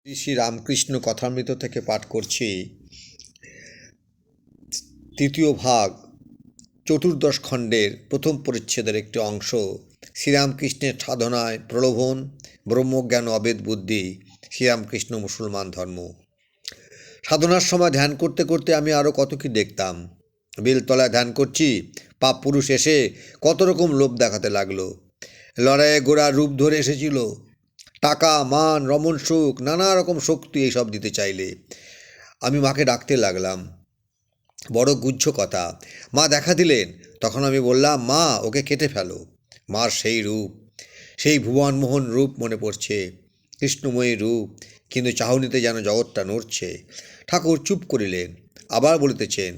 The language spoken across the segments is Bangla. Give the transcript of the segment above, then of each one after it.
শ্রী শ্রী রামকৃষ্ণ কথামৃত থেকে পাঠ করছি তৃতীয় ভাগ চতুর্দশ খণ্ডের প্রথম পরিচ্ছেদের একটি অংশ। শ্রীরামকৃষ্ণের সাধনায় প্রলোভন, ব্রহ্মজ্ঞান, অবেদ বুদ্ধি, শ্রীরামকৃষ্ণ মুসলমান ধর্ম। সাধনার সময় ধ্যান করতে করতে আমি আরও কত কি দেখতাম। বেলতলায় ধ্যান করছি, পাপ পুরুষ এসে কত রকম লোভ দেখাতে লাগলো। লড়াইয়ে গোড়ার রূপ ধরে এসেছিল। টাকা, মান, রমণ সুখ, নানা রকম শক্তি এইসব দিতে চাইলে। আমি মাকে ডাকতে লাগলাম। বড় গুহ্য কথা। মা দেখা দিলেন। তখন আমি বললাম, মা, ওকে কেটে ফেলো। মার সেই রূপ, সেই ভুবনমোহন রূপ মনে পড়ছে, কৃষ্ণময়ী রূপ, কিন্তু চাহনিতে যেন জগৎটা নড়ছে। ঠাকুর চুপ করিলেন। আবার বলিতেছেন,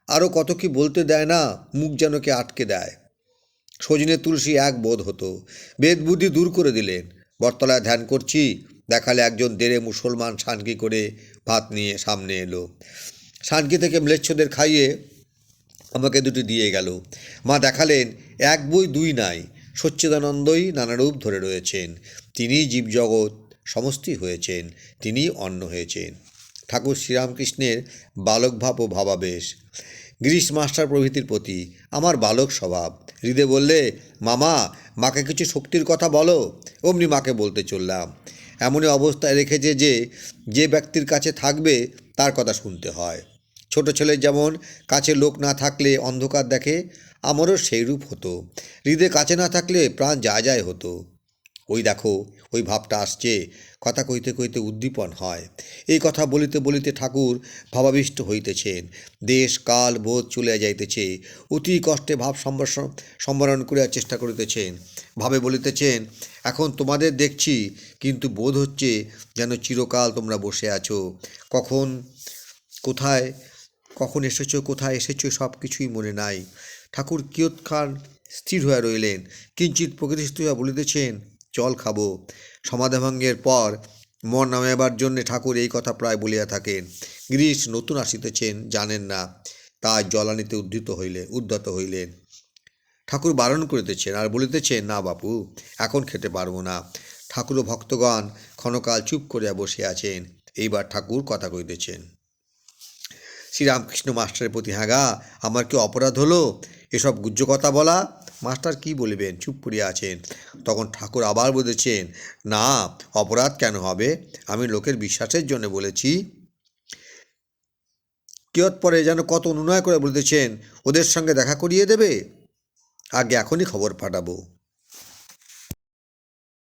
আরও কত কি বলতে দেয় না, মুখ যেন কে আটকে দেয়। সজনে তুলসী এক বোধ হতো। বেদ বুদ্ধি দূর করে দিলেন। বটতলায় ধ্যান করছি, দেখালে একজন দেড়ে মুসলমান সানকি করে ভাত নিয়ে সামনে এলো। সানকি থেকে ম্লেচ্ছদের খাইয়ে আমাকে দুটি দিয়ে গেল। মা দেখালেন, এক বই দুই নাই, সচ্চিদানন্দই নানারূপ ধরে রয়েছেন। তিনিই জীবজগৎ সমস্তই হয়েছেন, তিনিই অন্ন হয়েছেন। ঠাকুর শ্রীরামকৃষ্ণের বালকভাব ও ভাবাবেশ, গিরিশ মাস্টার প্রভৃতির প্রতি আমার বালক স্বভাব। হৃদে বললে, মামা, মাকে কিছু শক্তির কথা বলো। অমনি মাকে বলতে চললাম। এমনই অবস্থায় রেখেছে যে যে ব্যক্তির কাছে থাকবে তার কথা শুনতে হয়। ছোট ছেলের যেমন কাছে লোক না থাকলে অন্ধকার দেখে, আমারও সেই রূপ হতো। হৃদে কাছে না থাকলে প্রাণ যায় যায় হতো। ওই দেখো, ওই ভাবটা আসছে। কথা কইতে কইতে উদ্দীপন হয়। এই কথা বলিতে বলিতে ঠাকুর ভাবাবিষ্ট হইতেছেন। দেশ কাল বোধ চলিয়া যাইতেছে। অতি কষ্টে ভাব সম্বরণ করিয়া চেষ্টা করিতেছেন। ভাবে বলিতেছেন, এখন তোমাদের দেখছি, কিন্তু বোধ হচ্ছে যেন চিরকাল তোমরা বসে আছো। কখন কোথায় কখন এসেছো, কোথায় এসেছো, সব কিছুই মনে নাই। ঠাকুর কিয়ৎক্ষণ স্থির হইয়া রইলেন। কিঞ্চিৎ প্রকৃতিস্থ হইয়া বলিতেছেন, জল খাবো। সমাধিভঙ্গের পর মন নামাইবার জন্যে ঠাকুর এই কথা প্রায় বলিয়া থাকেন। গিরিশ নতুন আসিতেছেন, জানেন না, তাই জল আনিতে উদ্ধত হইলেন। ঠাকুর বারণ করিতেছেন আর বলিতেছেন, না বাপু, এখন খেতে পারবো না। ঠাকুর ও ভক্তগণ ক্ষণকাল চুপ করিয়া বসে আছেন। এইবার ঠাকুর কথা কইতেছেন। শ্রীরামকৃষ্ণ মাস্টারের প্রতি, হ্যাঁ গা, আমার কি অপরাধ হলো এসব গুহ্য কথা বলা? মাস্টার কি বলিবেন, চুপ করিয়া আছেন। তখন ঠাকুর আবার বলেছেন, না, অপরাধ কেন হবে? আমি লোকের বিশ্বাসের জন্য বলেছি। কিয়ৎপরে যেন কত অনুনয় করে বলিতেছেন, ওদের সঙ্গে দেখা করিয়ে দেবে। আগে এখনই খবর পাঠাবো।